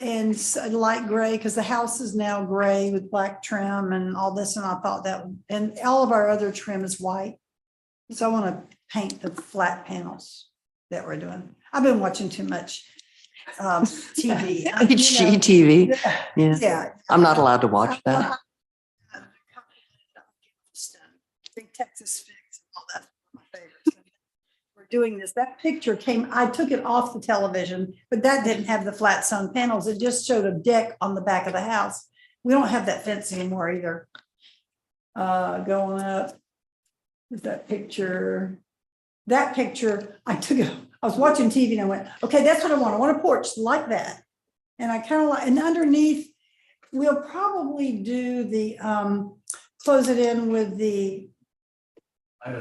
S15: And light gray, because the house is now gray with black trim and all this. And I thought that, and all of our other trim is white. So I want to paint the flat panels that we're doing. I've been watching too much TV.
S1: HGTV. Yeah.
S15: Yeah.
S1: I'm not allowed to watch that.
S15: Big Texas Fix, all that. My favorites. We're doing this. That picture came, I took it off the television, but that didn't have the flat sun panels. It just showed a deck on the back of the house. We don't have that fence anymore either. Going up. Is that picture? That picture, I took it, I was watching TV and I went, okay, that's what I want. I want a porch like that. And I kind of like, and underneath, we'll probably do the, close it in with the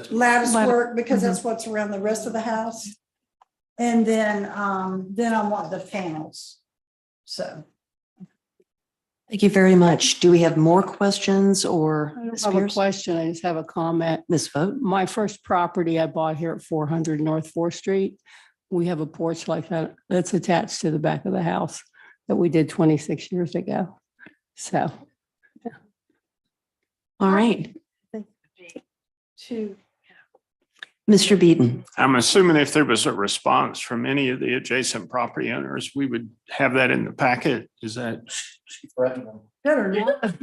S15: lattice work because that's what's around the rest of the house. And then I want the panels. So.
S1: Thank you very much. Do we have more questions or?
S16: I don't
S1: Ms.
S16: have a
S1: Pierce?
S16: question. I just have a comment.
S1: Ms. Vogt?
S16: My first property I bought here at 400 North 4th Street, we have a porch like that that's attached to the back of the house that we did 26 years ago. So.
S1: All right.
S15: To
S1: Mr. Beaton.
S4: I'm assuming if there was a response from any of the adjacent property owners, we would have that in the packet. Is that?
S15: better not.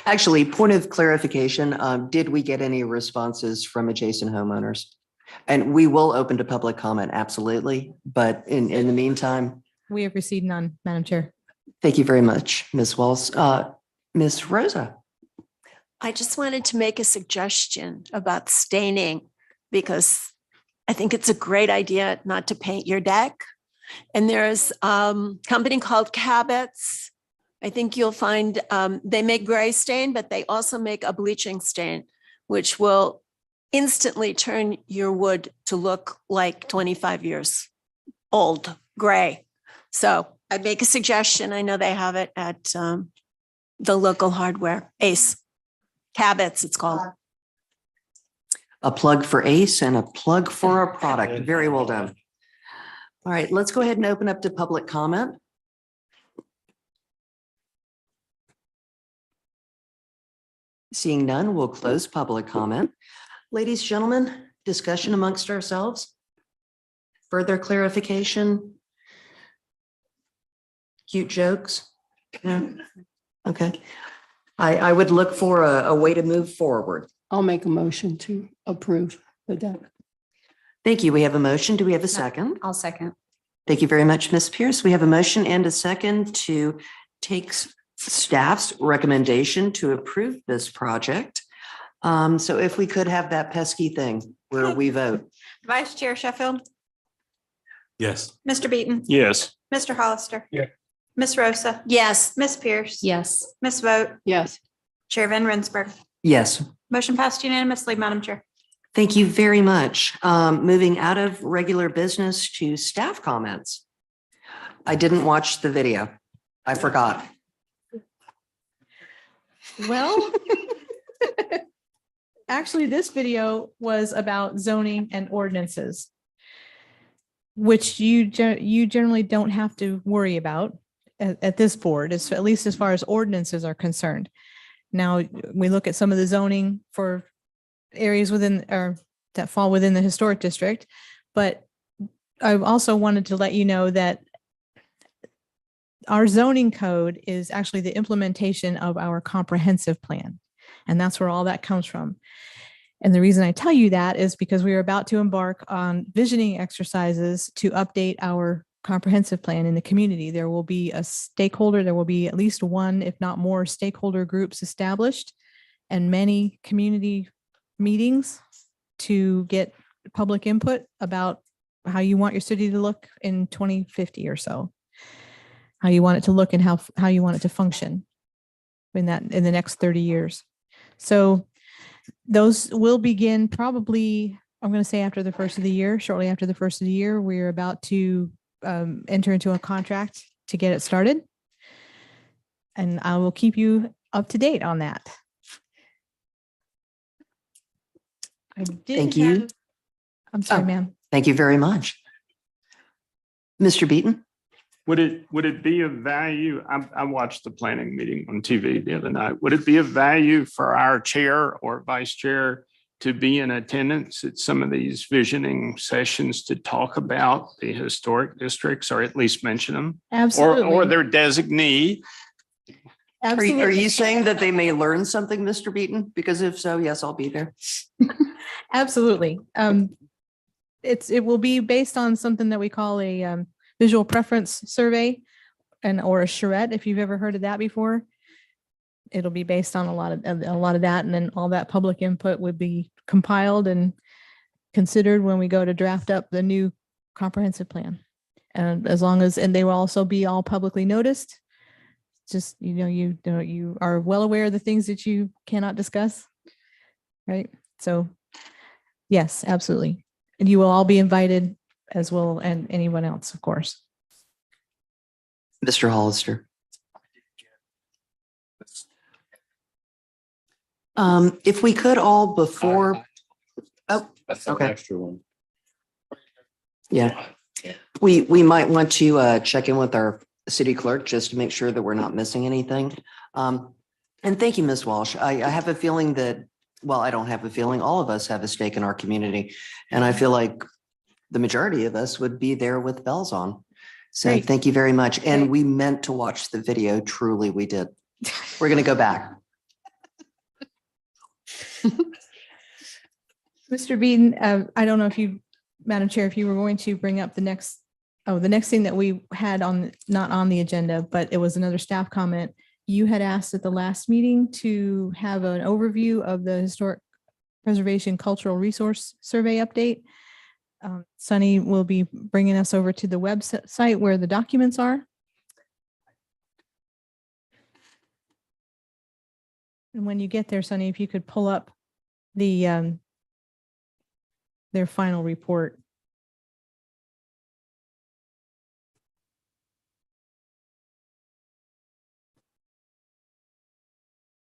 S1: Actually, point of clarification, did we get any responses from adjacent homeowners? And we will open to public comment, absolutely. But in the meantime,
S10: We have received none, Madam Chair.
S1: thank you very much, Ms. Walls. Ms. Rosa?
S5: I just wanted to make a suggestion about staining because I think it's a great idea not to paint your deck. And there's a company called Cabot's. I think you'll find they make gray stain, but they also make a bleaching stain, which will instantly turn your wood to look like 25 years old, gray. So I'd make a suggestion. I know they have it at the local hardware, Ace. Cabot's, it's called.
S1: A plug for ACE and a plug for a product. Very well done. All right, let's go ahead and open up to public comment. Seeing none, we'll close public comment. Ladies, gentlemen, discussion amongst ourselves. Further clarification? Cute jokes? No? Okay. I would look for a way to move forward.
S16: I'll make a motion to approve the deck.
S1: Thank you. We have a motion. Do we have a second?
S7: I'll second.
S1: Thank you very much, Ms. Pierce. We have a motion and a second to take staff's recommendation to approve this project. So if we could have that pesky thing where we vote.
S14: Vice Chair Sheffield,
S8: Yes.
S14: Mr. Beaton,
S4: Yes.
S14: Mr. Hollister.
S12: Yeah.
S14: Ms. Rosa,
S5: Yes.
S14: Ms. Pierce.
S7: Yes.
S14: Ms. Vogt,
S16: Yes.
S14: Chair Van Rensburg.
S1: Yes,
S14: Motion passed unanimously, Madam Chair.
S1: thank you very much. Moving out of regular business to staff comments. I didn't watch the video. I forgot.
S10: Well, actually, this video was about zoning and ordinances, which you generally don't have to worry about at this board, at least as far as ordinances are concerned. Now, we look at some of the zoning for areas within or that fall within the historic district, but I also wanted to let you know that our zoning code is actually the implementation of our comprehensive plan. And that's where all that comes from. And the reason I tell you that is because we are about to embark on visioning exercises to update our comprehensive plan in the community. There will be a stakeholder, there will be at least one, if not more, stakeholder groups established and many community meetings to get public input about how you want your city to look in 2050 or so. How you want it to look and how you want it to function in the next 30 years. So those will begin probably, I'm going to say after the first of the year, shortly after the first of the year. We're about to enter into a contract to get it started. And I will keep you up to date on that.
S1: Thank you.
S10: I'm sorry,
S1: Oh.
S10: ma'am.
S1: Thank you very much. Mr. Beaton?
S4: Would it be of value? I watched the planning meeting on TV the other night. Would it be of value for our chair or vice chair to be in attendance at some of these visioning sessions to talk about the historic districts, or at least mention them?
S10: Absolutely.
S4: Or their designee?
S1: Are you
S10: Absolutely.
S1: saying that they may learn something, Mr. Beaton? Because if so, yes, I'll be there.
S10: Absolutely. It will be based on something that we call a visual preference survey or a charrette, if you've ever heard of that before. It'll be based on a lot of that, and then all that public input would be compiled and considered when we go to draft up the new comprehensive plan. And they will also be all publicly noticed. Just, you are well aware of the things that you cannot discuss, right? So yes, absolutely. And you will all be invited as well, and anyone else, of course.
S1: Mr. Hollister. If we could all before, oh, okay.
S8: Extra one.
S1: Yeah, we might want to check in with our city clerk just to make sure that we're not missing anything. And thank you, Ms. Walsh. I have a feeling that, well, I don't have a feeling, all of us have a stake in our community. And I feel like the majority of us would be there with bells on. So
S10: Great.
S1: thank you very much. And
S10: Great.
S1: we meant to watch the video. Truly, we did. We're going to go back.
S10: Mr. Beaton, I don't know if you, Madam Chair, if you were going to bring up the next thing that we had not on the agenda, but it was another staff comment. You had asked at the last meeting to have an overview of the Historic Preservation Cultural Resource Survey update. Sunny will be bringing us over to the website where the documents are. And when you get there, Sunny, if you could pull up their final report.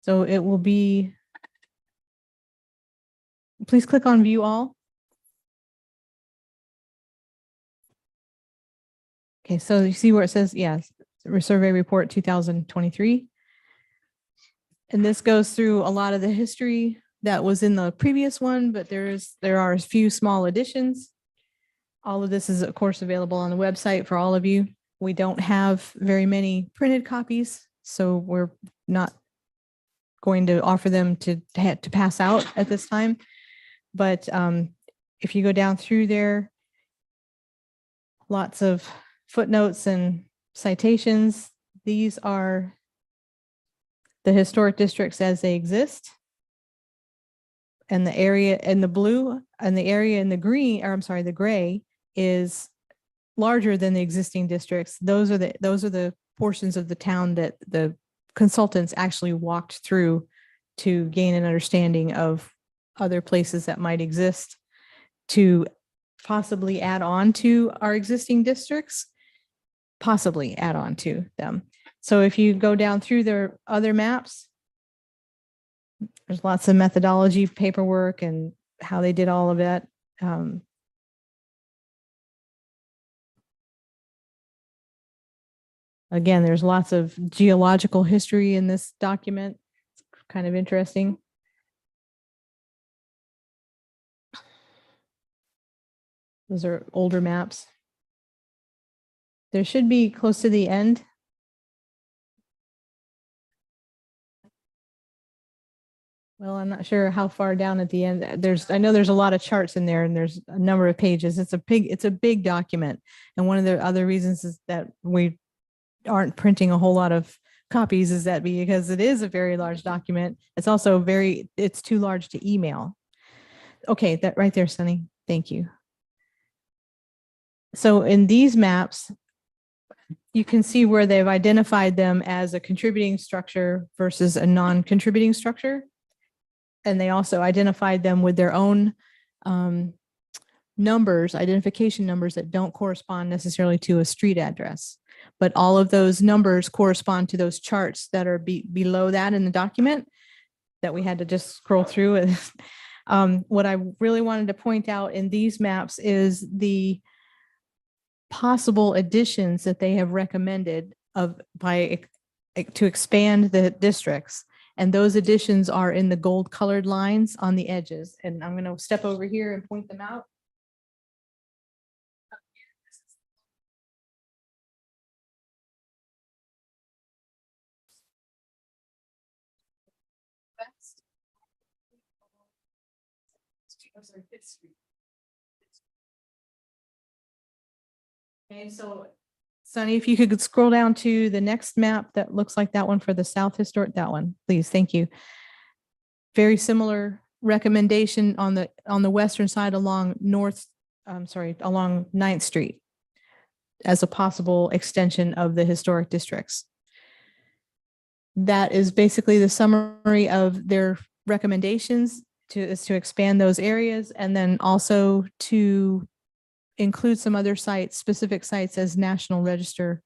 S10: So it will be, please click on view all. Okay, so you see where it says, yes, survey report 2023. And this goes through a lot of the history that was in the previous one, but there are a few small additions. All of this is, of course, available on the website for all of you. We don't have very many printed copies, so we're not going to offer them to pass out at this time. But if you go down through there, lots of footnotes and citations. These are the historic districts as they exist. And the area in the blue and the area in the green, or I'm sorry, the gray is larger than the existing districts. Those are the portions of the town that the consultants actually walked through to gain an understanding of other places that might exist to possibly add on to our existing districts, possibly add on to them. So if you go down through their other maps, there's lots of methodology, paperwork, and how they did all of that. Again, there's lots of geological history in this document. It's kind of interesting. Those are older maps. There should be close to the end. Well, I'm not sure how far down at the end. I know there's a lot of charts in there and there's a number of pages. It's a big document. And one of the other reasons is that we aren't printing a whole lot of copies is that because it is a very large document. It's also it's too large to email. Okay, that right there, Sunny. Thank you. So in these maps, you can see where they've identified them as a contributing structure versus a non-contributing structure. And they also identified them with their own numbers, identification numbers that don't correspond necessarily to a street address. But all of those numbers correspond to those charts that are below that in the document that we had to just scroll through. What I really wanted to point out in these maps is the possible additions that they have recommended to expand the districts. And those additions are in the gold colored lines on the edges. And I'm going to step over here and point them out. Okay, so Sunny, if you could scroll down to the next map that looks like that one for the South Historic, that one, please. Thank you. Very similar recommendation on the western side along along 9th Street as a possible extension of the historic districts. That is basically the summary of their recommendations to expand those areas and then also to include some other sites, specific sites as National Register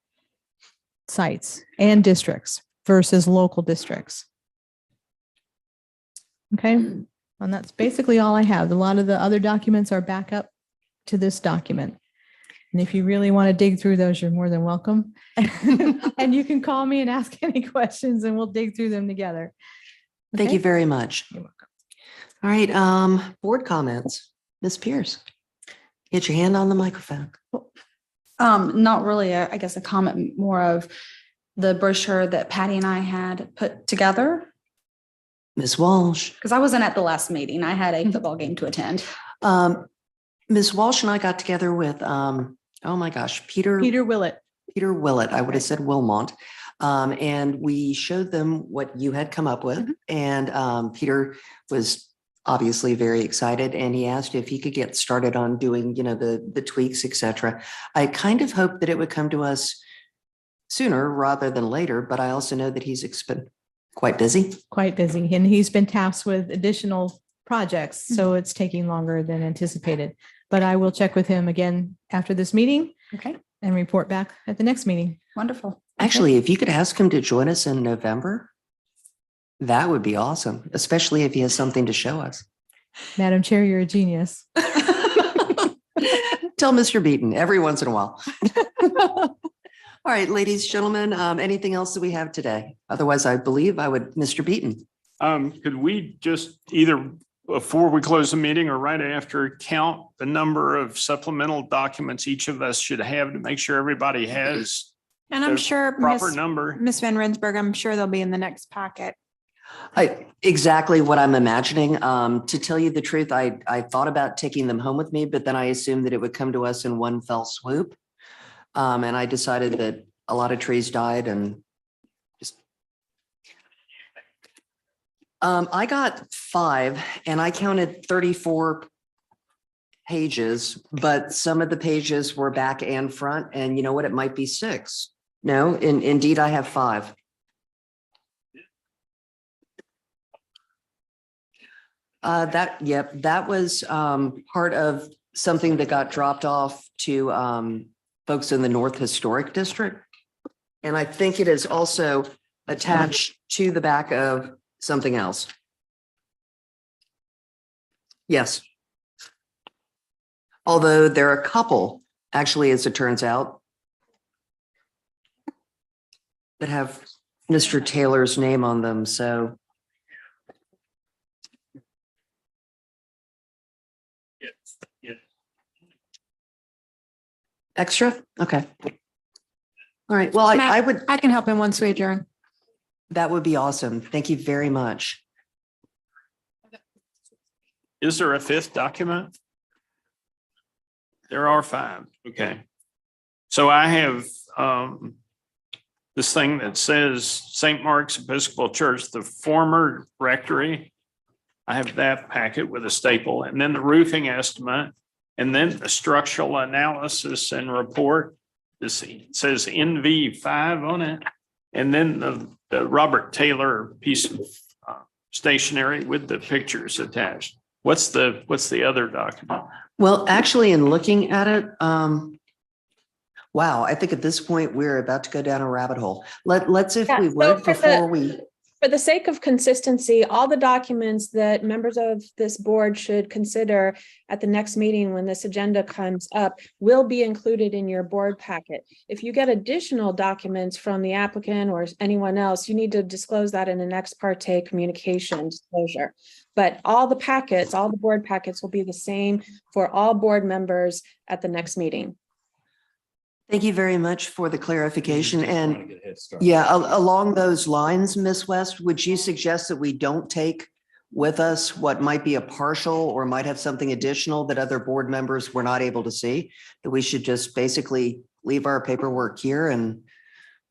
S10: sites and districts versus local districts. Okay, and that's basically all I have. A lot of the other documents are back up to this document. And if you really want to dig through those, you're more than welcome. And you can call me and ask any questions and we'll dig through them together.
S1: Thank
S10: Okay?
S1: you very much.
S10: You're welcome.
S1: All right, board comments. Ms. Pierce, get your hand on the microphone.
S7: Not really, I guess a comment more of the brochure that Patty and I had put together.
S1: Ms. Walsh.
S7: Because I wasn't at the last meeting. I had a football game to attend.
S1: Ms. Walsh and I got together with, oh my gosh, Peter
S10: Willett.
S1: Peter Willett. I would have said Wilmont. And we showed them what you had come up with. And Peter was obviously very excited. And he asked if he could get started on doing, the tweaks, et cetera. I kind of hoped that it would come to us sooner rather than later, but I also know that he's been quite busy.
S10: Quite busy. And he's been tasked with additional projects. So it's taking longer than anticipated. But I will check with him again after this meeting.
S7: Okay.
S10: And report back at the next meeting.
S7: Wonderful.
S1: Actually, if you could ask him to join us in November, that would be awesome, especially if he has something to show us.
S10: Madam Chair, you're a genius.
S1: Tell Mr. Beaton every once in a while. All right, ladies, gentlemen, anything else that we have today? Otherwise, I believe I would, Mr. Beaton.
S4: Could we just either before we close the meeting or right after count the number of supplemental documents each of us should have to make sure everybody has
S14: And I'm
S4: the
S14: sure
S4: proper number?
S14: Miss Van Rensburg, I'm sure they'll be in the next packet.
S1: Exactly what I'm imagining. To tell you the truth, I thought about taking them home with me, but then I assumed that it would come to us in one fell swoop. And I decided that a lot of trees died and just. I got 5 and I counted 34 pages, but some of the pages were back and front. And you know what? It might be 6. No, indeed, I have 5. That was part of something that got dropped off to folks in the North Historic District. And I think it is also attached to the back of something else. Yes. Although there are a couple, actually, as it turns out, that have Mr. Taylor's name on them, so. Extra? Okay. All right. Well,
S14: I can help him once we adjourn.
S1: That would be awesome. Thank you very much.
S4: Is there a 5th document? There are 5. Okay. So I have this thing that says St. Mark's Episcopal Church, the former rectory. I have that packet with a staple and then the roofing estimate And then the structural analysis and report, this says NV5 on it. And then the Robert Taylor piece of stationery with the pictures attached. What's the other document?
S1: Well, actually, in looking at it, wow, I think at this point, we're about to go down a rabbit hole. Let's, if
S6: Yeah,
S1: we
S6: so
S1: would,
S6: for the-
S1: before we,
S6: For the sake of consistency, all the documents that members of this board should consider at the next meeting when this agenda comes up will be included in your board packet. If you get additional documents from the applicant or anyone else, you need to disclose that in an ex parte communication disclosure. But all the packets, all the board packets will be the same for all board members at the next meeting.
S1: thank you very much for the clarification. And yeah, along those lines, Ms. West, would you suggest that we don't take with us what might be a partial or might have something additional that other board members were not able to see? That we should just basically leave our paperwork here and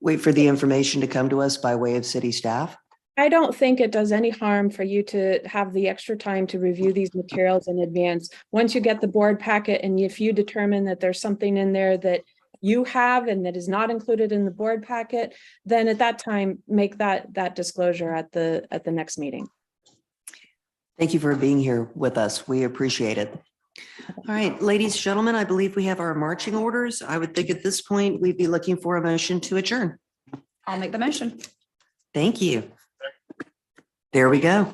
S1: wait for the information to come to us by way of city staff?
S6: I don't think it does any harm for you to have the extra time to review these materials in advance. Once you get the board packet and if you determine that there's something in there that you have and that is not included in the board packet, then at that time, make that disclosure at the next meeting.
S1: Thank you for being here with us. We appreciate it. All right, ladies, gentlemen, I believe we have our marching orders. I would think at this point, we'd be looking for a motion to adjourn.
S7: I'll make the motion.
S1: Thank you. There we go.